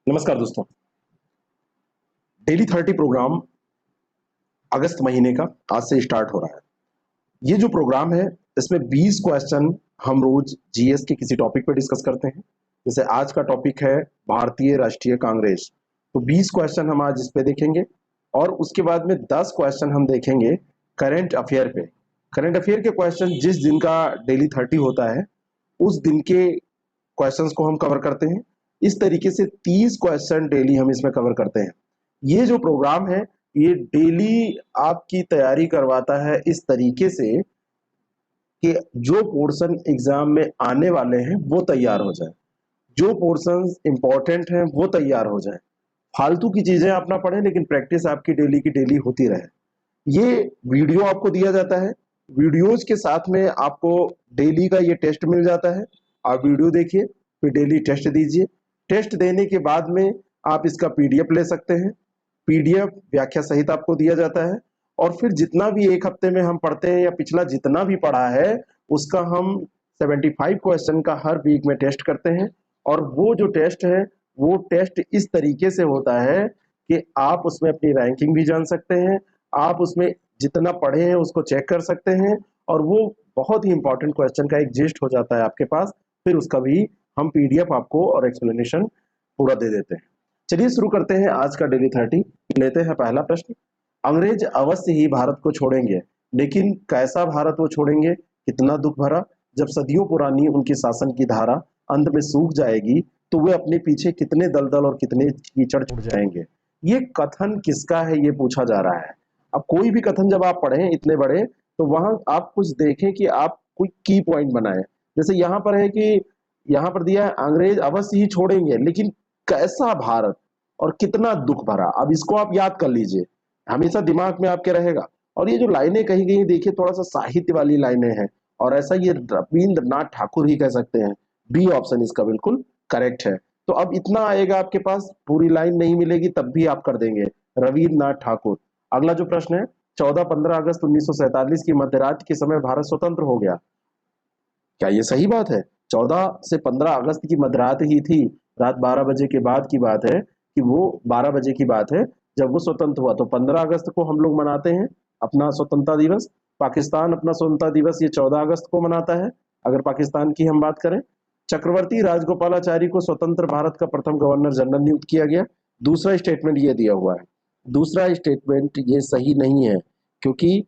नमस्कार दोस्तों। Daily 30 programme अगस्त महीने का आज से स्टार्ट हो रहा है। ये जो प्रोग्राम है इसमें 20 क्वेश्चन हम रोज जीएस के किसी टॉपिक पर डिस्कस करते हैं। जैसे आज का टॉपिक है भारतीय राष्ट्रीय कांग्रेस, तो 20 क्वेश्चन हम आज इस पे देखेंगे और उसके बाद में 10 क्वेश्चन हम देखेंगे करंट अफेयर पे। करंट अफेयर के क्वेश्चन जिस दिन का डेली 30 होता है उस दिन के क्वेश्चंस को हम कवर करते हैं। इस तरीके से 30 क्वेश्चन डेली हम इसमें कवर करते हैं। ये जो प्रोग्राम है ये डेली आपकी तैयारी करवाता है इस तरीके से कि जो पोर्शन एग्जाम में आने वाले हैं वो तैयार हो जाए, जो पोर्शंस इंपॉर्टेंट हैं वो तैयार हो जाए। फालतू की चीजें आप ना पढ़ें लेकिन प्रैक्टिस आपकी डेली की डेली होती रहे। ये वीडियो आपको दिया जाता है, वीडियोज के साथ में आपको डेली का ये टेस्ट मिल जाता है। आप वीडियो देखिए फिर डेली टेस्ट दीजिए। टेस्ट देने के बाद में आप इसका पीडीएफ ले सकते हैं। पीडीएफ व्याख्या सहित आपको दिया जाता है और फिर जितना भी एक हफ्ते में हम पढ़ते हैं या पिछला जितना भी पढ़ा है उसका हम 75 क्वेश्चन का हर वीक में टेस्ट करते हैं। और वो जो टेस्ट है वो टेस्ट इस तरीके से होता है कि आप उसमें अपनी रैंकिंग भी जान सकते हैं, आप उसमें जितना पढ़े हैं उसको चेक कर सकते हैं और वो बहुत ही इंपॉर्टेंट क्वेश्चन का एक जिस्ट हो जाता है आपके पास। फिर उसका भी हम पीडीएफ आपको और एक्सप्लेनेशन पूरा दे देते हैं। चलिए शुरू करते हैं आज का डेली 30। लेते हैं पहला प्रश्न। अंग्रेज अवश्य ही भारत को छोड़ेंगे, लेकिन कैसा भारत वो छोड़ेंगे, कितना दुख भरा। जब सदियों पुरानी उनकी शासन की धारा अंत में सूख जाएगी तो वे अपने पीछे कितने दलदल और कितने कीचड़ छोड़ जाएंगे। ये कथन किसका है ये पूछा जा रहा है। अब कोई भी कथन जब आप पढ़ें इतने बड़े तो वहां आप कुछ देखें कि आप कोई की पॉइंट बनाए। जैसे यहाँ पर है कि यहाँ पर दिया है अंग्रेज अवश्य ही छोड़ेंगे लेकिन कैसा भारत और कितना दुख भरा। अब इसको आप याद कर लीजिए, हमेशा दिमाग में आपके रहेगा। और ये जो लाइनें कही गई देखिए थोड़ा सा साहित्य वाली लाइनें हैं और ऐसा ये रविंद्रनाथ ठाकुर ही कह सकते हैं। बी ऑप्शन इसका बिल्कुल करेक्ट है। तो अब इतना आएगा आपके पास, पूरी लाइन नहीं मिलेगी तब भी आप कर देंगे रविंद्रनाथ ठाकुर। अगला जो प्रश्न है 14-15 अगस्त 1947 की मध्यरात के समय भारत स्वतंत्र हो गया, क्या ये सही बात है? 14 से 15 अगस्त की मध्यरात ही थी, रात 12 बजे के बाद की बात है कि वो 12 बजे की बात है जब वो स्वतंत्र हुआ। तो 15 अगस्त को हम लोग मनाते हैं अपना स्वतंत्रता दिवस। पाकिस्तान अपना स्वतंत्रता दिवस ये 14 अगस्त को मनाता है। अगर पाकिस्तान की हम बात करें, चक्रवर्ती राजगोपालाचारी को स्वतंत्र भारत का प्रथम गवर्नर जनरल नियुक्त किया गया। दूसरा स्टेटमेंट ये दिया हुआ है, दूसरा स्टेटमेंट ये सही नहीं है क्योंकि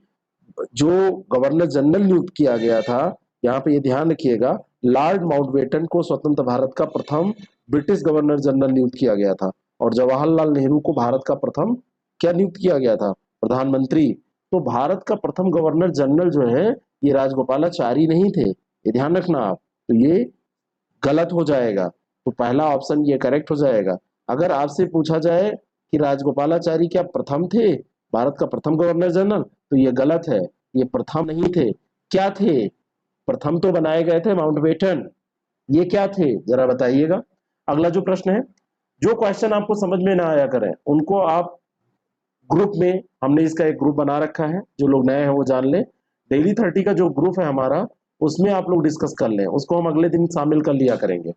जो गवर्नर जनरल नियुक्त किया गया था, यहाँ पे ये ध्यान रखिएगा, लॉर्ड माउंटबेटन को स्वतंत्र भारत का प्रथम ब्रिटिश गवर्नर जनरल नियुक्त किया गया था और जवाहरलाल नेहरू को भारत का प्रथम क्या नियुक्त किया गया था? प्रधानमंत्री। तो भारत का प्रथम गवर्नर जनरल जो है ये राजगोपालाचारी नहीं थे, ये ध्यान रखना आप। तो ये गलत हो जाएगा, तो पहला ऑप्शन ये करेक्ट हो जाएगा। अगर आपसे पूछा जाए कि राजगोपालाचारी क्या प्रथम थे, भारत का प्रथम गवर्नर जनरल, तो ये गलत है, ये प्रथम नहीं थे। क्या थे? प्रथम तो बनाए गए थे माउंटबेटन, ये क्या थे जरा बताइएगा। अगला जो प्रश्न है, जो क्वेश्चन आपको समझ में ना आया करें उनको आप ग्रुप में, हमने इसका एक ग्रुप बना रखा है, जो लोग नए हैं वो जान लें। डेली 30 का जो ग्रुप है हमारा उसमें आप लोग डिस्कस कर लें, उसको हम अगले दिन शामिल कर लिया करेंगे।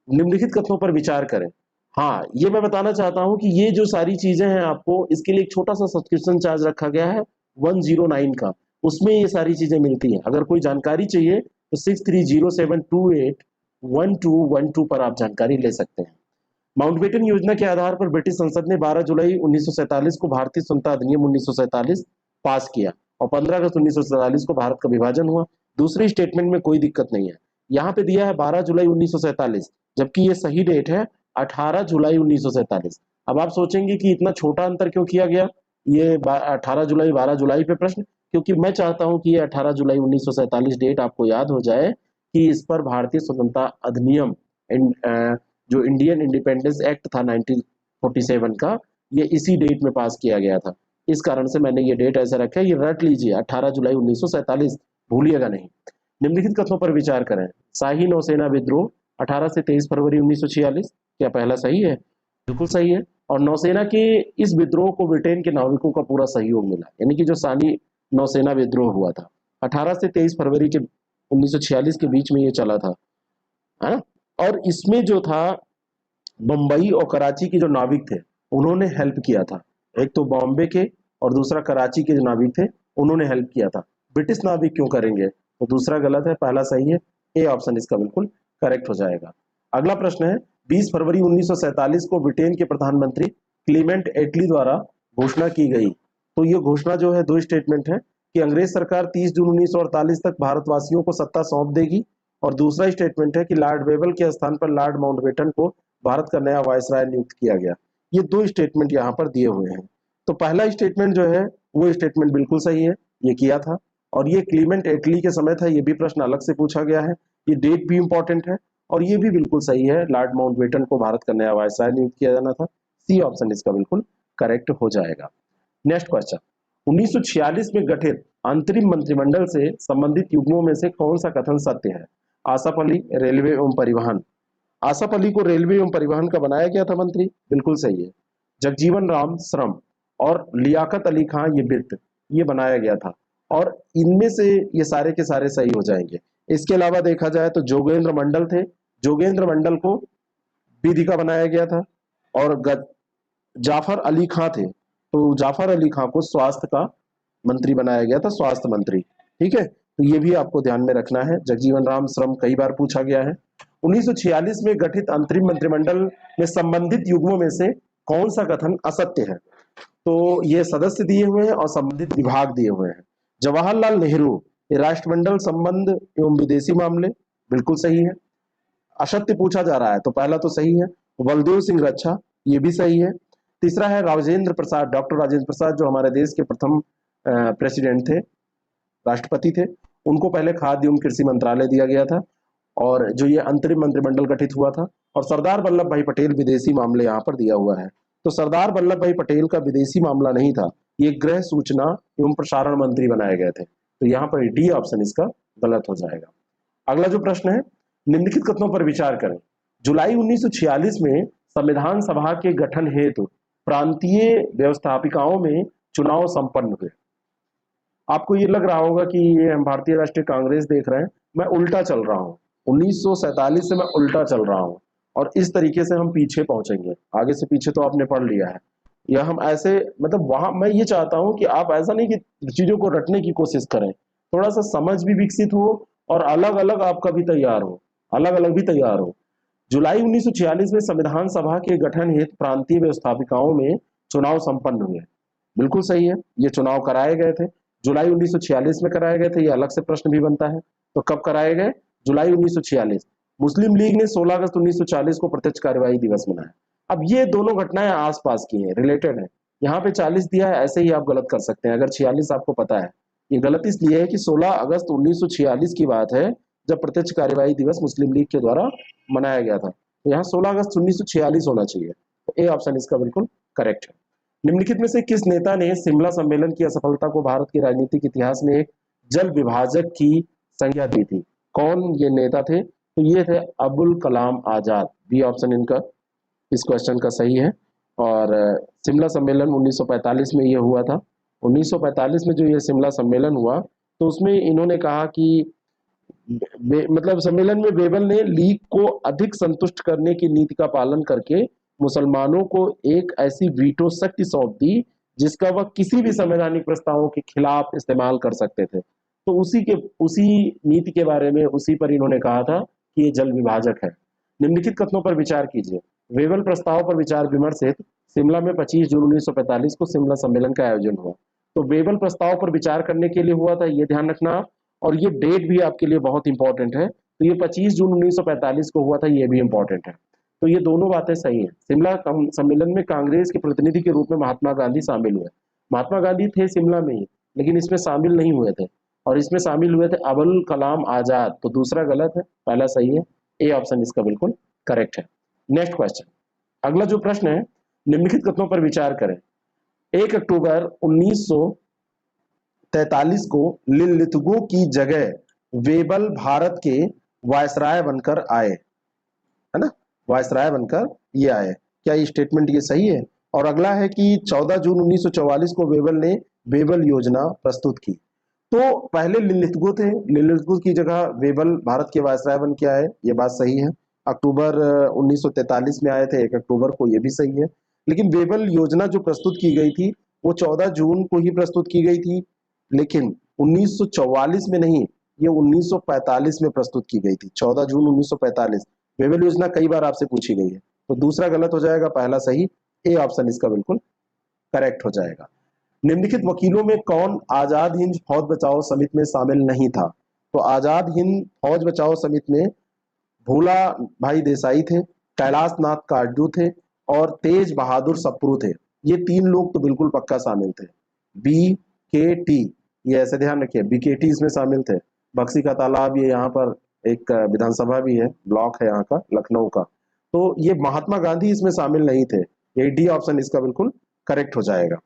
निम्नलिखित कथनों पर विचार करें। हाँ, ये मैं बताना चाहता हूं कि ये जो सारी चीजें हैं आपको इसके लिए एक छोटा सा सब्सक्रिप्शन चार्ज रखा गया है 109 का, उसमें ये सारी चीजें मिलती हैं। अगर कोई जानकारी चाहिए तो 6307281212 पर आप जानकारी ले सकते हैं। माउंटबेटन योजना के आधार पर ब्रिटिश संसद ने 12 जुलाई 1947 को भारतीय स्वतंत्रता अधिनियम 1947 पास किया और 15 अगस्त 1947 को भारत का विभाजन हुआ। दूसरी स्टेटमेंट में कोई दिक्कत नहीं है, यहाँ पे दिया है 12 जुलाई 1947 जबकि ये सही डेट है 18 जुलाई 1947। अब आप सोचेंगे कि इतना छोटा अंतर क्यों किया गया, ये 18 जुलाई 12 जुलाई पे प्रश्न, क्योंकि मैं चाहता हूं कि ये 18 जुलाई 1947 डेट आपको याद हो जाए कि इस पर भारतीय स्वतंत्रता अधिनियम जो इंडियन इंडिपेंडेंस एक्ट था 1947 का, ये इसी डेट में पास किया गया था। इस कारण से मैंने ये डेट ऐसा रखा है, ये रट लीजिए 18 जुलाई 1947, भूलिएगा नहीं। निम्नलिखित कथनों पर विचार करें। शाही नौसेना विद्रोह 18 से 23 फरवरी 1946, क्या पहला सही है? बिल्कुल सही है। और नौसेना के इस विद्रोह को ब्रिटेन के नाविकों का पूरा सहयोग मिला, यानी कि जो शाही नौसेना विद्रोह हुआ था 18 से 23 फरवरी के 1946 के बीच में ये चला था, है ना। और इसमें जो था बम्बई और कराची के जो नाविक थे उन्होंने हेल्प किया था। एक तो बॉम्बे के और दूसरा कराची के जो नाविक थे उन्होंने हेल्प किया था। ब्रिटिश नाविक क्यों करेंगे? तो दूसरा गलत है, पहला सही है। ए ऑप्शन इसका बिल्कुल करेक्ट हो जाएगा। अगला प्रश्न है, 20 फरवरी 1947 को ब्रिटेन के प्रधानमंत्री क्लीमेंट एटली द्वारा घोषणा की गई। तो ये घोषणा जो है, दो स्टेटमेंट है कि अंग्रेज सरकार 30 जून 1948 तक भारतवासियों को सत्ता सौंप देगी, और दूसरा स्टेटमेंट है कि लॉर्ड वेबल के स्थान पर लॉर्ड माउंटबेटन को भारत का नया वायसराय नियुक्त किया गया। ये दो स्टेटमेंट यहाँ पर दिए हुए हैं। तो पहला स्टेटमेंट जो है वो स्टेटमेंट बिल्कुल सही है, ये किया था। और ये क्लीमेंट एटली के समय था, ये भी प्रश्न अलग से पूछा गया है। ये डेट भी इंपॉर्टेंट है और ये भी बिल्कुल सही है, लॉर्ड माउंटबेटन को भारत का नया वायसराय नियुक्त किया जाना था। सी ऑप्शन इसका बिल्कुल करेक्ट हो जाएगा। नेक्स्ट क्वेश्चन, 1946 में गठित अंतरिम मंत्रिमंडल से संबंधित युग्मों में से कौन सा कथन सत्य है? आसफ अली, रेलवे एवं परिवहन। आसफ अली को रेलवे एवं परिवहन का बनाया गया था मंत्री, बिल्कुल सही है। जगजीवन राम श्रम और लियाकत अली खान ये वित्त, ये बनाया गया था। और इनमें से ये सारे के सारे सही हो जाएंगे। इसके अलावा देखा जाए तो जोगेंद्र मंडल थे, जोगेंद्र मंडल को विधि का बनाया गया था। और जाफर अली खां थे, तो जाफर अली खां को स्वास्थ्य का मंत्री बनाया गया था, स्वास्थ्य मंत्री। ठीक है, तो ये भी आपको ध्यान में रखना है। जगजीवन राम श्रम कई बार पूछा गया है। 1946 में गठित अंतरिम मंत्रिमंडल में संबंधित युग्मों में से कौन सा कथन असत्य है? तो ये सदस्य दिए हुए हैं और संबंधित विभाग दिए हुए हैं। जवाहरलाल नेहरू, ये राष्ट्रमंडल संबंध एवं विदेशी मामले, बिल्कुल सही है। असत्य पूछा जा रहा है तो पहला तो सही है। बलदेव सिंह रक्षा, ये भी सही है। तीसरा है राजेंद्र प्रसाद, डॉक्टर राजेंद्र प्रसाद जो हमारे देश के प्रथम प्रेसिडेंट थे, राष्ट्रपति थे, उनको पहले खाद्य एवं कृषि मंत्रालय दिया गया था, और जो ये अंतरिम मंत्रिमंडल गठित हुआ था। और सरदार वल्लभ भाई पटेल विदेशी मामले यहाँ पर दिया हुआ है। तो सरदार वल्लभ भाई पटेल का विदेशी मामला नहीं था, ये गृह सूचना एवं प्रसारण मंत्री बनाए गए थे। तो यहाँ पर डी ऑप्शन इसका गलत हो जाएगा। अगला जो प्रश्न है, निम्नलिखित कथनों पर विचार करें। जुलाई 1946 में संविधान सभा के गठन हेतु प्रांतीय व्यवस्थापिकाओं में चुनाव संपन्न हुए। आपको ये लग रहा होगा कि ये हम भारतीय राष्ट्रीय कांग्रेस देख रहे हैं, मैं उल्टा चल रहा हूँ। 1947 से मैं उल्टा चल रहा हूँ, और इस तरीके से हम पीछे पहुंचेंगे। आगे से पीछे तो आपने पढ़ लिया है, या हम ऐसे मतलब वहां मैं ये चाहता हूं कि आप ऐसा नहीं कि चीजों को रटने की कोशिश करें, थोड़ा सा समझ भी विकसित हो और अलग अलग आपका भी तैयार हो, अलग अलग भी तैयार हो। जुलाई 1946 में संविधान सभा के गठन हेतु प्रांतीय व्यवस्थापिकाओं में चुनाव संपन्न हुए, बिल्कुल सही है। ये चुनाव कराए गए थे, जुलाई 1946 में कराए गए थे। ये अलग से प्रश्न भी बनता है, तो कब कराए गए? जुलाई 1946। मुस्लिम लीग ने 16 अगस्त 1940 को प्रत्यक्ष कार्यवाही दिवस मनाया। अब ये दोनों घटनाएं आसपास की हैं, रिलेटेड है। यहाँ पे 40 दिया है, ऐसे ही आप गलत कर सकते हैं अगर 46 आपको पता है। ये गलत इसलिए है कि 16 अगस्त 1946 की बात है, जब प्रत्यक्ष कार्यवाही दिवस मुस्लिम लीग के द्वारा मनाया गया था। तो यहाँ 16 अगस्त 1946 होना चाहिए। तो ए ऑप्शन इसका बिल्कुल करेक्ट है। निम्नलिखित में से किस नेता ने शिमला सम्मेलन की असफलता को भारत के राजनीतिक इतिहास में एक जल विभाजक की संज्ञा दी थी? कौन ये नेता थे? तो ये थे अबुल कलाम आजाद। बी ऑप्शन इनका इस क्वेश्चन का सही है। और शिमला सम्मेलन 1945 में ये हुआ था। 1945 में जो ये शिमला सम्मेलन हुआ, तो उसमें इन्होंने कहा कि मतलब सम्मेलन में वेबल ने लीग को अधिक संतुष्ट करने की नीति का पालन करके मुसलमानों को एक ऐसी वीटो शक्ति सौंप दी जिसका वह किसी भी संवैधानिक प्रस्तावों के खिलाफ इस्तेमाल कर सकते थे। तो उसी नीति के बारे में, उसी पर इन्होंने कहा था कि ये जल विभाजक है। निम्नलिखित कथनों पर विचार कीजिए। वेबल प्रस्ताव पर विचार विमर्श हेतु शिमला में 25 जून 1945 को शिमला सम्मेलन का आयोजन हुआ। तो वेबल प्रस्ताव पर विचार करने के लिए हुआ था, ये ध्यान रखना। और ये डेट भी आपके लिए बहुत इंपॉर्टेंट है। तो ये 25 जून 1945 को हुआ था, ये भी इंपॉर्टेंट है। तो ये दोनों बातें सही है। शिमला सम्मेलन में कांग्रेस के प्रतिनिधि के रूप में महात्मा गांधी शामिल हुए। महात्मा गांधी थे शिमला में ही, लेकिन इसमें शामिल नहीं हुए थे। और इसमें शामिल हुए थे अबुल कलाम आजाद। तो दूसरा गलत है, पहला सही है। ए ऑप्शन इसका बिल्कुल करेक्ट है। नेक्स्ट क्वेश्चन, अगला जो प्रश्न है, निम्नलिखित कथनों पर विचार करें। 1 अक्टूबर 1943 को लिलिथगो की जगह वेबल भारत के वायसराय बनकर आए, है ना, वायसराय बनकर ये आए। क्या ये स्टेटमेंट ये सही है? और अगला है कि 14 जून 1944 को वेबल ने वेबल योजना प्रस्तुत की। तो पहले लिलिथगो थे, लिलिथगो की जगह वेबल भारत के वायसराय बन के आए, ये बात सही है। अक्टूबर 1943 में आए थे, 1 अक्टूबर को, ये भी सही है। लेकिन वेबल योजना जो प्रस्तुत की गई थी वो 14 जून को ही प्रस्तुत की गई थी, लेकिन 1944 में नहीं, ये 1945 में प्रस्तुत की गई थी, 14 जून 1945। वेबल योजना कई बार आपसे पूछी गई है, तो दूसरा गलत हो जाएगा, पहला सही। ए ऑप्शन इसका बिल्कुल करेक्ट हो जाएगा। निम्नलिखित वकीलों में कौन आजाद हिंद फौज बचाओ समिति में शामिल नहीं था? तो आजाद हिंद फौज बचाओ समिति में भोला भाई देसाई थे, कैलाश नाथ काटजू थे और तेज बहादुर सप्रू थे। ये 3 लोग तो बिल्कुल पक्का शामिल थे। बी के टी, ये ऐसे ध्यान रखिए, बीकेटी इसमें शामिल थे। बक्सी का तालाब, ये यहाँ पर एक विधानसभा भी है, ब्लॉक है यहाँ का, लखनऊ का। तो ये महात्मा गांधी इसमें शामिल नहीं थे। ये डी ऑप्शन इसका बिल्कुल करेक्ट हो जाएगा,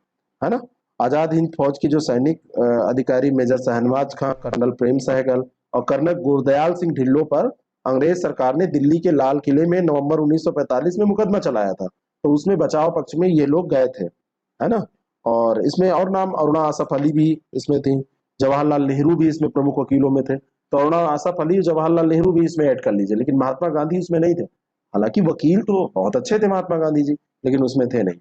है ना। आजाद हिंद फौज के जो सैनिक अधिकारी मेजर शहनवाज खां, कर्नल प्रेम सहगल और कर्नल गुरदयाल सिंह ढिल्लों पर अंग्रेज सरकार ने दिल्ली के लाल किले में नवंबर 1945 में मुकदमा चलाया था, तो उसमें बचाव पक्ष में ये लोग गए थे, है ना। और इसमें और नाम, अरुणा आसफ अली भी इसमें थी, जवाहरलाल नेहरू भी इसमें प्रमुख वकीलों में थे। तो अरुणा आसफ अली, जवाहरलाल नेहरू भी इसमें ऐड कर लीजिए, लेकिन महात्मा गांधी इसमें नहीं थे। हालांकि वकील तो बहुत अच्छे थे महात्मा गांधी जी, लेकिन उसमें थे नहीं।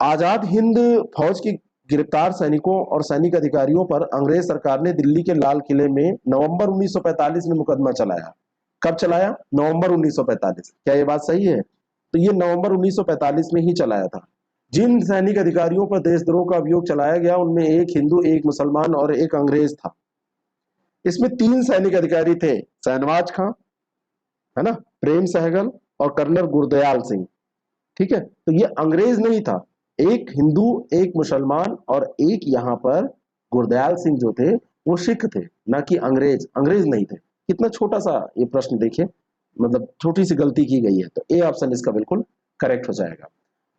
आजाद हिंद फौज के गिरफ्तार सैनिकों और सैनिक अधिकारियों पर अंग्रेज सरकार ने दिल्ली के लाल किले में नवंबर 1945 में मुकदमा चलाया। कब चलाया? नवंबर 1945। क्या ये बात सही है? तो ये नवंबर 1945 में ही चलाया था। जिन सैनिक अधिकारियों पर देशद्रोह का अभियोग चलाया गया उनमें एक हिंदू, एक मुसलमान और एक अंग्रेज था। इसमें 3 सैनिक अधिकारी थे, शहनवाज खां, है ना, प्रेम सहगल और कर्नल गुरदयाल सिंह। ठीक है, तो ये अंग्रेज नहीं था, एक हिंदू, एक मुसलमान और एक यहाँ पर गुरदयाल सिंह जो थे वो सिख थे, ना कि अंग्रेज। अंग्रेज नहीं थे। कितना छोटा सा ये प्रश्न देखिए, मतलब छोटी सी गलती की गई है, तो ए ऑप्शन इसका बिल्कुल करेक्ट हो जाएगा।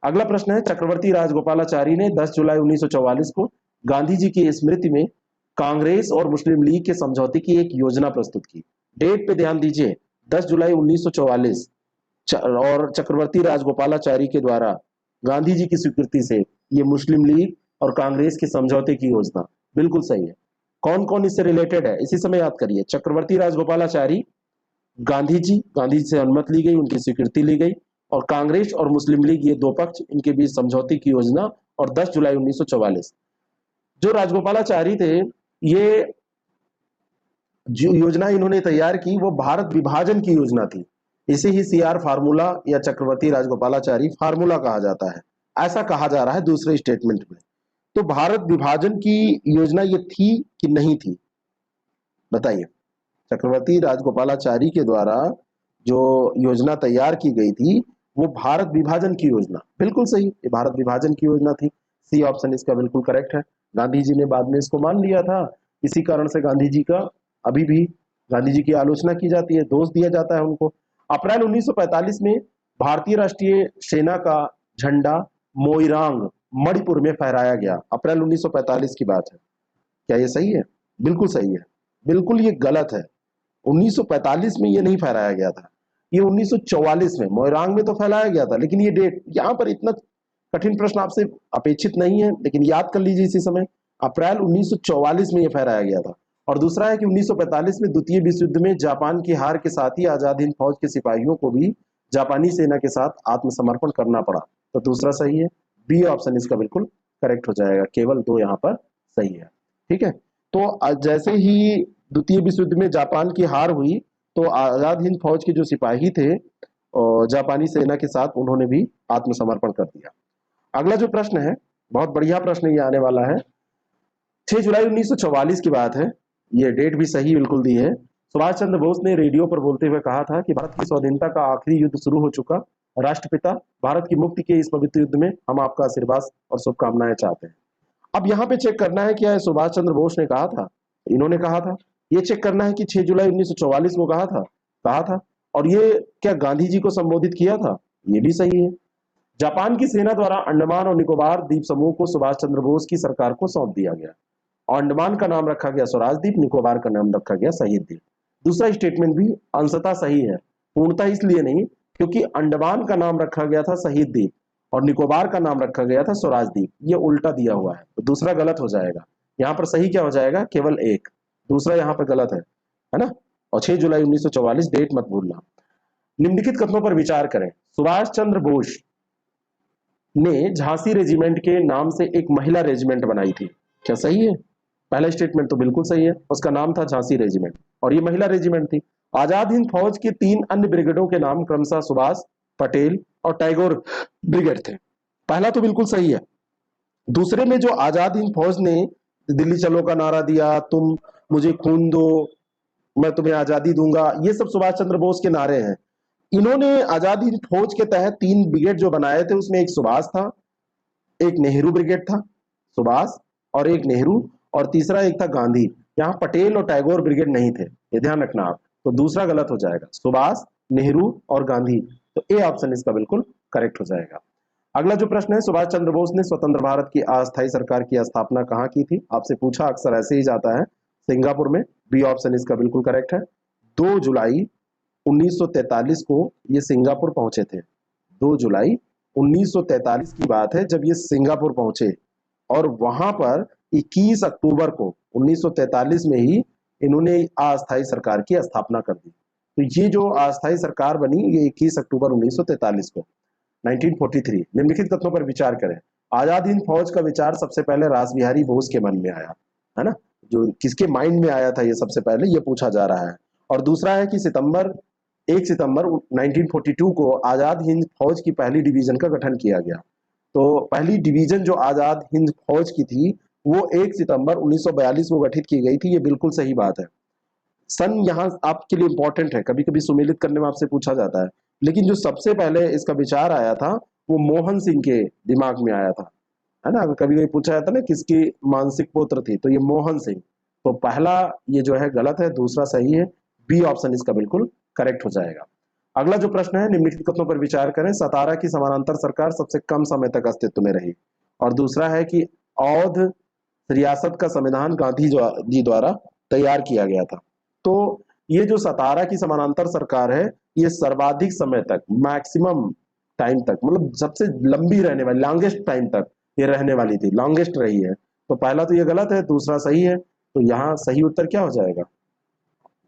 अगला प्रश्न है, चक्रवर्ती राजगोपालाचारी ने 10 जुलाई 1944 को गांधी जी की स्मृति में कांग्रेस और मुस्लिम लीग के समझौते की एक योजना प्रस्तुत की। डेट पे ध्यान दीजिए, 10 जुलाई 1944 और चक्रवर्ती राजगोपालाचारी के द्वारा गांधी जी की स्वीकृति से ये मुस्लिम लीग और कांग्रेस के समझौते की योजना बिल्कुल सही है। कौन कौन इससे रिलेटेड है इसी समय याद करिए। चक्रवर्ती राजगोपालाचारी, गांधी जी से अनुमति ली गई, उनकी स्वीकृति ली गई, और कांग्रेस और मुस्लिम लीग, ये 2 पक्ष, इनके बीच समझौते की योजना, और 10 जुलाई 1944। जो राजगोपालाचारी थे, ये जो योजना इन्होंने तैयार की वो भारत विभाजन की योजना थी। इसे ही सीआर फार्मूला या चक्रवर्ती राजगोपालाचारी फार्मूला कहा जाता है, ऐसा कहा जा रहा है दूसरे स्टेटमेंट में। तो भारत विभाजन की योजना ये थी कि नहीं थी, बताइए। चक्रवर्ती राजगोपालाचारी के द्वारा जो योजना तैयार की गई थी वो भारत विभाजन की योजना, बिल्कुल सही, ये भारत विभाजन की योजना थी। सी ऑप्शन इसका बिल्कुल करेक्ट है। गांधी जी ने बाद में इसको मान लिया था, इसी कारण से गांधी जी का अभी भी गांधी जी की आलोचना की जाती है, दोष दिया जाता है उनको। अप्रैल 1945 में भारतीय राष्ट्रीय सेना का झंडा मोइरांग, मणिपुर में फहराया गया। अप्रैल 1945 की बात है। क्या ये सही है? बिल्कुल सही है। बिल्कुल ये गलत है। 1945 में ये नहीं फहराया गया था, ये 1944 में मोइरांग में तो फैलाया गया था। लेकिन ये डेट यहाँ पर इतना कठिन प्रश्न आपसे अपेक्षित नहीं है, लेकिन याद कर लीजिए इसी समय, अप्रैल 1944 में ये फहराया गया था। और दूसरा है कि 1945 में द्वितीय विश्व युद्ध में जापान की हार के साथ ही आजाद हिंद फौज के सिपाहियों को भी जापानी सेना के साथ आत्मसमर्पण करना पड़ा। तो दूसरा सही है, बी ऑप्शन इसका बिल्कुल करेक्ट हो जाएगा। केवल 2 यहाँ पर सही है। ठीक है, तो जैसे ही द्वितीय विश्व युद्ध में जापान की हार हुई तो आजाद हिंद फौज के जो सिपाही थे और जापानी सेना के साथ उन्होंने भी आत्मसमर्पण कर दिया। अगला जो प्रश्न है, बहुत बढ़िया प्रश्न ये आने वाला है। 6 जुलाई 1944 की बात है, ये डेट भी सही बिल्कुल दी है। सुभाष चंद्र बोस ने रेडियो पर बोलते हुए कहा था कि भारत की स्वाधीनता का आखिरी युद्ध शुरू हो चुका, राष्ट्रपिता, भारत की मुक्ति के इस पवित्र युद्ध में हम आपका आशीर्वाद और शुभकामनाएं चाहते हैं। अब यहाँ पे चेक करना है क्या सुभाष चंद्र बोस ने कहा था, इन्होंने कहा था, ये चेक करना है कि 6 जुलाई 1944 को कहा था, और ये क्या गांधी जी को संबोधित किया था, ये भी सही है। जापान की सेना द्वारा अंडमान और निकोबार द्वीप समूह को सुभाष चंद्र बोस की सरकार को सौंप दिया गया। अंडमान का नाम रखा गया स्वराज द्वीप, निकोबार का नाम रखा गया शहीद द्वीप। दूसरा स्टेटमेंट भी अंशतः सही है, पूर्णतः इसलिए नहीं क्योंकि अंडमान का नाम रखा गया था शहीद द्वीप और निकोबार का नाम रखा गया था स्वराज द्वीप, ये उल्टा दिया हुआ है, तो दूसरा गलत हो जाएगा। यहाँ पर सही क्या हो जाएगा? केवल एक, दूसरा यहाँ पर गलत है ना। और 6 जुलाई 1944 डेट मत भूलना। निम्नलिखित कथनों पर विचार करें। सुभाष चंद्र बोस ने झांसी रेजिमेंट के नाम से एक महिला रेजिमेंट बनाई थी, क्या सही है? पहला स्टेटमेंट तो बिल्कुल सही है, उसका नाम था झांसी रेजिमेंट और ये महिला रेजिमेंट थी। आजाद हिंद फौज के 3 अन्य ब्रिगेडों के नाम क्रमशः सुभाष, पटेल और टैगोर ब्रिगेड थे। पहला तो बिल्कुल सही है। दूसरे में जो आजाद हिंद फौज ने दिल्ली चलो का नारा दिया, तुम मुझे खून दो मैं तुम्हें आजादी दूंगा, ये सब सुभाष चंद्र बोस के नारे हैं। इन्होंने आजाद हिंद फौज के तहत 3 ब्रिगेड जो बनाए थे, उसमें एक सुभाष था, एक नेहरू ब्रिगेड था, सुभाष और एक नेहरू, और तीसरा एक था गांधी। यहाँ पटेल और टैगोर ब्रिगेड नहीं थे, ये ध्यान रखना आप। तो दूसरा गलत हो जाएगा, सुभाष, नेहरू और गांधी। तो ए ऑप्शन इसका बिल्कुल करेक्ट हो जाएगा। अगला जो प्रश्न है, सुभाष चंद्र बोस ने स्वतंत्र भारत की अस्थायी सरकार की स्थापना कहाँ की थी? आपसे पूछा, अक्सर ऐसे ही जाता है, सिंगापुर में। बी ऑप्शन इसका बिल्कुल करेक्ट है। 2 जुलाई 1943 को ये सिंगापुर पहुंचे थे। 2 जुलाई 1943 की बात है जब ये सिंगापुर पहुंचे, और वहां पर 21 अक्टूबर को 1943 में ही इन्होंने अस्थायी सरकार की स्थापना कर दी। तो ये जो अस्थायी सरकार बनी, ये 21 अक्टूबर 1943 को, 1943। निम्नलिखित तथ्यों पर विचार करें। आजाद हिंद फौज का विचार सबसे पहले रासबिहारी बोस के मन में आया, है ना? जो किसके माइंड में आया था ये सबसे पहले, ये पूछा जा रहा है। और दूसरा है कि 1 सितंबर 1942 को आजाद हिंद फौज की पहली डिवीजन का गठन किया गया। तो पहली डिवीजन जो आजाद हिंद फौज की थी, वो 1 सितंबर 1942 को गठित की गई थी, ये बिल्कुल सही बात है। सन यहाँ आपके लिए इंपॉर्टेंट है, कभी कभी सुमेलित करने में आपसे पूछा जाता है। लेकिन जो सबसे पहले इसका विचार आया था, वो मोहन सिंह के दिमाग में आया था, है ना? कभी कभी पूछा जाता है ना किसकी मानसिक पुत्र थी, तो ये मोहन सिंह। तो पहला ये जो है गलत है, दूसरा सही है। बी ऑप्शन इसका बिल्कुल करेक्ट हो जाएगा। अगला जो प्रश्न है, निम्नलिखित कथनों पर विचार करें। सतारा की समानांतर सरकार सबसे कम समय तक अस्तित्व में रही। और दूसरा है कि अवध रियासत का संविधान गांधी जी द्वारा तैयार किया गया था। तो ये जो सतारा की समानांतर सरकार है, ये सर्वाधिक समय तक, मैक्सिमम टाइम तक, मतलब सबसे लंबी रहने वाली, लॉन्गेस्ट टाइम तक ये रहने वाली थी, लॉन्गेस्ट रही है। तो पहला तो ये गलत है, दूसरा सही है। तो यहाँ सही उत्तर क्या हो जाएगा?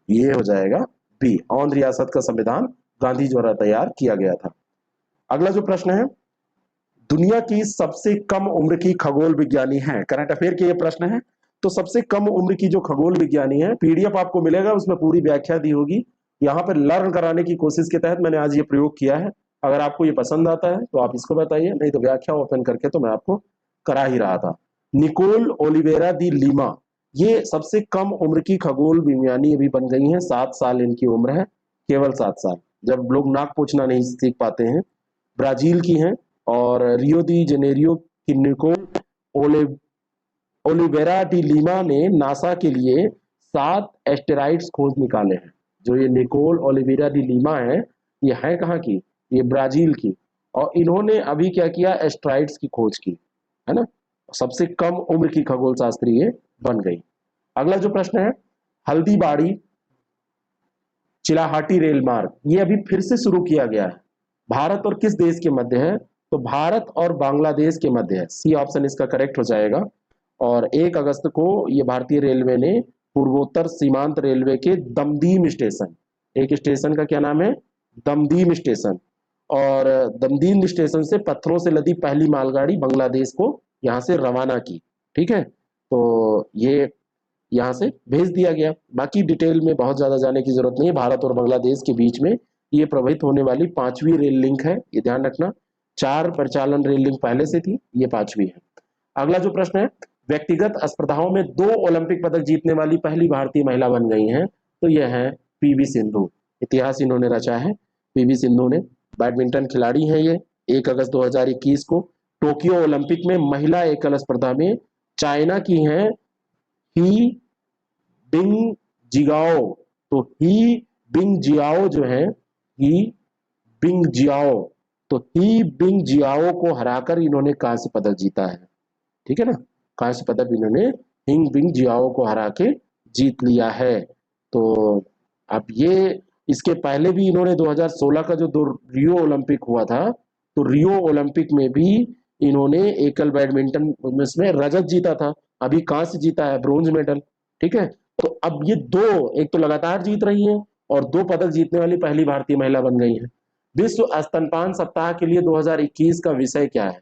ये हो जाएगा बी, अवध रियासत का संविधान गांधी द्वारा तैयार किया गया था। अगला जो प्रश्न है, दुनिया की सबसे कम उम्र की खगोल विज्ञानी है, करंट अफेयर के ये प्रश्न है। तो सबसे कम उम्र की जो खगोल विज्ञानी है, पीडीएफ आपको मिलेगा, उसमें पूरी व्याख्या दी होगी। यहाँ पर लर्न कराने की कोशिश के तहत मैंने आज ये प्रयोग किया है। अगर आपको ये पसंद आता है तो आप इसको बताइए, नहीं तो व्याख्या ओपन करके तो मैं आपको करा ही रहा था। निकोल ओलिवेरा दी लीमा, ये सबसे कम उम्र की खगोल विज्ञानी अभी बन गई हैं। 7 साल इनकी उम्र है, केवल 7 साल। जब लोग नाक पूछना नहीं सीख पाते हैं। ब्राजील की हैं, और रियो दी जेनेरियो की निकोल ओले ओलिवेरा डी लीमा ने नासा के लिए 7 एस्टेरॉइड्स खोज निकाले हैं। जो ये निकोल ओलिवेरा डी लीमा है, ये है कहाँ की? ये ब्राजील की। और इन्होंने अभी क्या किया? एस्टेरॉइड्स की खोज की, है ना? सबसे कम उम्र की खगोल शास्त्री ये बन गई। अगला जो प्रश्न है, हल्दीबाड़ी चिलाहाटी रेल मार्ग, ये अभी फिर से शुरू किया गया है। भारत और किस देश के मध्य है? तो भारत और बांग्लादेश के मध्य है। सी ऑप्शन इसका करेक्ट हो जाएगा। और 1 अगस्त को ये भारतीय रेलवे ने पूर्वोत्तर सीमांत रेलवे के दमदीम स्टेशन, एक स्टेशन का क्या नाम है? दमदीम स्टेशन, और दमदीम स्टेशन से पत्थरों से लदी पहली मालगाड़ी बांग्लादेश को यहाँ से रवाना की। ठीक है, तो ये यहाँ से भेज दिया गया। बाकी डिटेल में बहुत ज्यादा जाने की जरूरत नहीं है। भारत और बांग्लादेश के बीच में ये प्रभावित होने वाली 5वीं रेल लिंक है, ये ध्यान रखना। 4 परिचालन रेल लिंक पहले से थी, ये 5वीं है। अगला जो प्रश्न है, व्यक्तिगत स्पर्धाओं में 2 ओलंपिक पदक जीतने वाली पहली भारतीय महिला बन गई हैं। तो यह है पीवी सिंधु। इतिहास इन्होंने रचा है पीवी सिंधु ने। बैडमिंटन खिलाड़ी हैं ये। 1 अगस्त 2021 को टोक्यो ओलंपिक में महिला एकल स्पर्धा में चाइना की हैं ही बिंग जियाओ। तो ही बिंग जियाओ जो है, ही बिंग जियाओ, तो ही बिंग जियाओ को हराकर इन्होंने कांस्य पदक जीता है। ठीक है ना, कांस्य पदक इन्होंने हिंग बिंग जियाओ को हरा के जीत लिया है। तो अब ये, इसके पहले भी इन्होंने 2016 का जो रियो ओलंपिक हुआ था, तो रियो ओलंपिक में भी इन्होंने एकल बैडमिंटन में रजत जीता था। अभी कांस्य जीता है, ब्रोंज मेडल। ठीक है, तो अब ये 2, एक तो लगातार जीत रही है, और 2 पदक जीतने वाली पहली भारतीय महिला बन गई हैं। विश्व स्तनपान सप्ताह के लिए 2021 का विषय क्या है?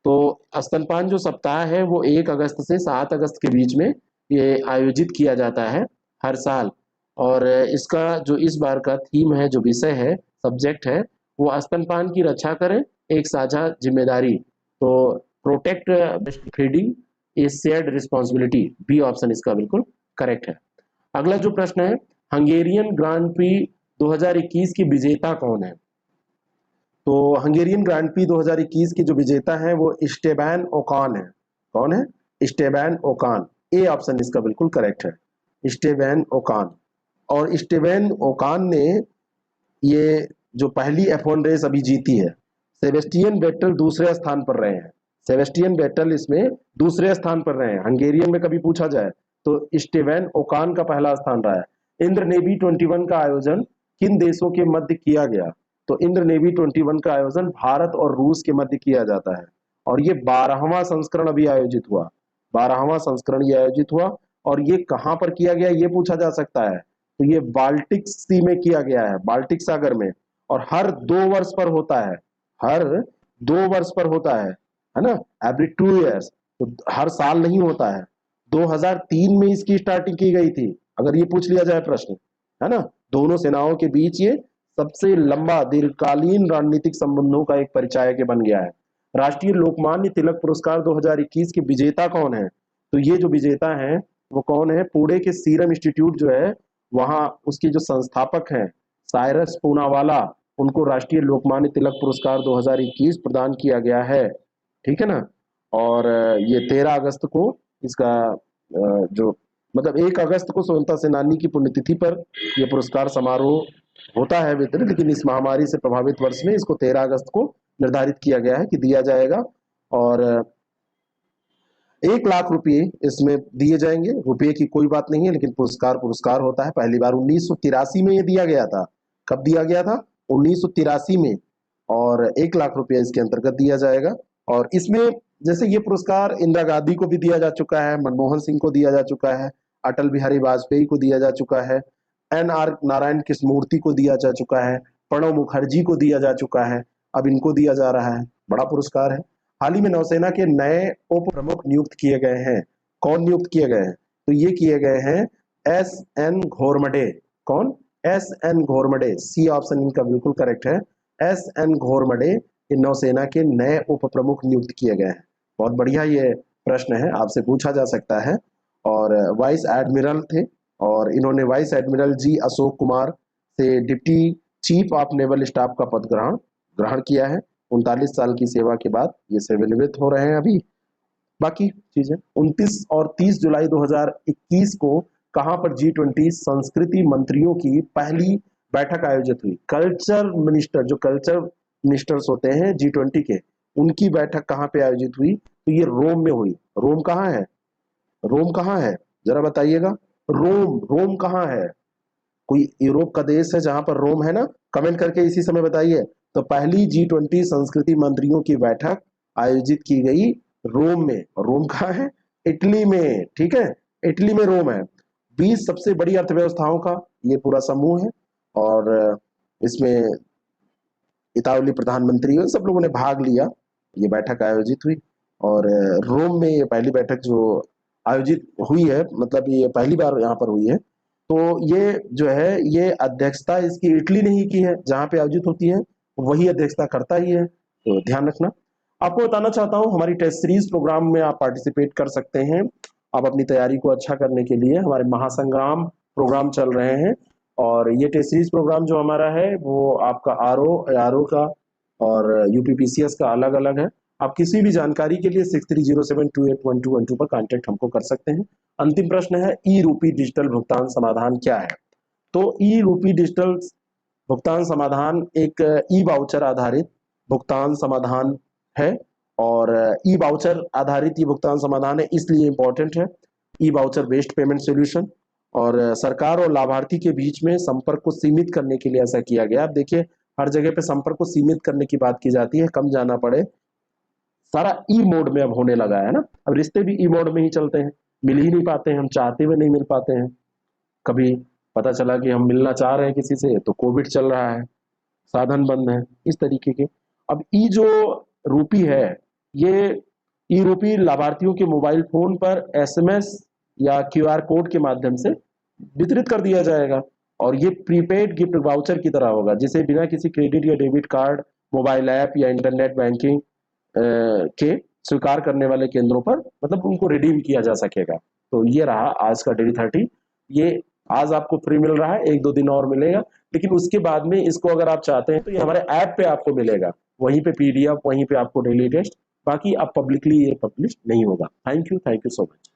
तो स्तनपान जो सप्ताह है वो 1 अगस्त से 7 अगस्त के बीच में ये आयोजित किया जाता है हर साल। और इसका जो इस बार का थीम है, जो विषय है, सब्जेक्ट है, वो स्तनपान की रक्षा करें, एक साझा जिम्मेदारी। तो protect breast feeding is shared responsibility, B option इसका बिल्कुल करेक्ट है। अगला जो प्रश्न है, हंगेरियन ग्रांड प्री 2021 की विजेता कौन है? तो हंगेरियन ग्रांड प्री 2021 की जो विजेता है वो स्टेबान ओकान है। कौन है? स्टेबान ओकान। ए ऑप्शन इसका बिल्कुल करेक्ट है, स्टेबान ओकान। और स्टेबान ओकान ने ये जो पहली F1 रेस अभी जीती है, सेबेस्टियन वेटल दूसरे स्थान पर रहे हैं। सेबेस्टियन वेटल इसमें दूसरे स्थान पर रहे हैं। हंगेरियन में कभी पूछा जाए तो स्टेबान ओकान का पहला स्थान रहा है। इंद्र नेवी 21 का आयोजन किन देशों के मध्य किया गया? तो इंद्र नेवी 21 का आयोजन भारत और रूस के मध्य किया जाता है, और ये 12वां संस्करण अभी आयोजित हुआ। 12वां संस्करण ये आयोजित हुआ, और ये कहां पर किया गया ये पूछा जा सकता है। तो ये बाल्टिक सी में किया गया है, बाल्टिक सागर में, और हर 2 वर्ष पर होता है। हर 2 वर्ष पर होता है ना, एवरी 2 years। तो हर साल नहीं होता है। 2003 में इसकी स्टार्टिंग की गई थी, अगर ये पूछ लिया जाए प्रश्न, है ना। दोनों सेनाओं के बीच ये सबसे लंबा दीर्घकालीन रणनीतिक संबंधों का एक परिचायक बन गया है। राष्ट्रीय लोकमान्य तिलक पुरस्कार 2021 के विजेता कौन है? तो ये जो विजेता है वो कौन है? पुणे के सीरम इंस्टीट्यूट जो है, वहां उसके जो संस्थापक हैं साइरस पूनावाला, उनको राष्ट्रीय लोकमान्य तिलक पुरस्कार 2021 प्रदान किया गया है। ठीक है ना। और ये 13 अगस्त को इसका जो मतलब 1 अगस्त को स्वतंत्रता सेनानी की पुण्यतिथि पर यह पुरस्कार समारोह होता है वितरित, लेकिन इस महामारी से प्रभावित वर्ष में इसको 13 अगस्त को निर्धारित किया गया है कि दिया जाएगा। और 1 लाख रुपये इसमें दिए जाएंगे। रुपये की कोई बात नहीं है, लेकिन पुरस्कार पुरस्कार होता है। पहली बार 1983 में ये दिया गया था। कब दिया गया था? 1983 में। और 1 लाख रुपया इसके अंतर्गत दिया जाएगा। और इसमें जैसे ये पुरस्कार इंदिरा गांधी को भी दिया जा चुका है, मनमोहन सिंह को दिया जा चुका है, अटल बिहारी वाजपेयी को दिया जा चुका है, NR नारायण कृष्णमूर्ति को दिया जा चुका है, प्रणब मुखर्जी को दिया जा चुका है, अब इनको दिया जा रहा है। बड़ा पुरस्कार है। हाल ही में नौसेना के नए उप प्रमुख नियुक्त किए गए हैं। कौन नियुक्त किए गए हैं? तो ये किए गए हैं SN घोरमडे। कौन? SN घोरमडे। सी ऑप्शन इनका बिल्कुल करेक्ट है, SN घोरमडे नौसेना के नए उप प्रमुख नियुक्त किए गए हैं। बहुत बढ़िया ये प्रश्न है, आपसे पूछा जा सकता है। और वाइस एडमिरल थे, और इन्होंने vice admiral G Ashok Kumar से deputy chief of naval staff का पद ग्रहण किया है। 39 साल की सेवा के बाद ये सेवानिवृत्त हो रहे हैं अभी। बाकी चीजें 29 और 30 जुलाई 2021 को कहां पर G20 संस्कृति मंत्रियों की पहली बैठक आयोजित हुई? कल्चर मिनिस्टर, जो कल्चर मिनिस्टर्स होते हैं G20 के, उनकी बैठक कहां पे आयोजित हुई? तो ये रोम में हुई। रोम कहां है? रोम कहां है जरा बताइएगा। रोम, रोम कहां है? कोई यूरोप का देश है जहां पर रोम है ना? कमेंट करके इसी समय बताइए। तो पहली G20 संस्कृति मंत्रियों की बैठक आयोजित की गई रोम में। और रोम कहाँ है? इटली में। ठीक है, इटली में रोम है। 20 सबसे बड़ी अर्थव्यवस्थाओं का ये पूरा समूह है, और इसमें इतालवी प्रधानमंत्री और सब लोगों ने भाग लिया। ये बैठक आयोजित हुई, और रोम में ये पहली बैठक जो आयोजित हुई है, मतलब ये पहली बार यहाँ पर हुई है। तो ये जो है, ये अध्यक्षता इसकी इटली ने ही की है, जहाँ पे आयोजित होती है वही अध्यक्षता करता ही है, तो ध्यान रखना। आपको बताना चाहता हूँ, हमारी टेस्ट सीरीज प्रोग्राम में आप पार्टिसिपेट कर सकते हैं। आप अपनी तैयारी को अच्छा करने के लिए हमारे महासंग्राम प्रोग्राम चल रहे हैं, और ये टेस्ट सीरीज प्रोग्राम जो हमारा है वो आपका आरओ का और यूपीपीसीएस का अलग अलग है। आप किसी भी जानकारी के लिए 6307281212 पर कांटेक्ट हमको कर सकते हैं। अंतिम प्रश्न है, ई रूपी डिजिटल भुगतान समाधान क्या है? तो ई रूपी डिजिटल भुगतान समाधान एक ई वाउचर आधारित भुगतान समाधान है। और ई वाउचर आधारित ये भुगतान समाधान है, इसलिए इंपॉर्टेंट है। ई वाउचर बेस्ड पेमेंट सॉल्यूशन, और सरकार और लाभार्थी के बीच में संपर्क को सीमित करने के लिए ऐसा किया गया। अब देखिए, हर जगह पे संपर्क को सीमित करने की बात की जाती है, कम जाना पड़े, सारा ई मोड में अब होने लगा है ना। अब रिश्ते भी ई मोड में ही चलते हैं, मिल ही नहीं पाते हैं, हम चाहते हुए नहीं मिल पाते हैं। कभी पता चला कि हम मिलना चाह रहे हैं किसी से तो कोविड चल रहा है, साधन बंद है, इस तरीके के। अब ई जो रूपी है, ये ई रूपी लाभार्थियों के मोबाइल फोन पर एसएमएस या क्यूआर कोड के माध्यम से वितरित कर दिया जाएगा, और ये प्रीपेड गिफ्ट वाउचर की तरह होगा, जिसे बिना किसी क्रेडिट या डेबिट कार्ड, मोबाइल ऐप या इंटरनेट बैंकिंग के स्वीकार करने वाले केंद्रों पर मतलब उनको रिडीम किया जा सकेगा। तो ये रहा आज का डेली 30। ये आज आपको फ्री मिल रहा है, 1-2 दिन और मिलेगा, लेकिन उसके बाद में इसको अगर आप चाहते हैं तो ये हमारे ऐप पे आपको मिलेगा, वहीं पे पीडीएफ, वहीं पे आपको डेली टेस्ट, बाकी अब पब्लिकली ये पब्लिश नहीं होगा। Thank you so much.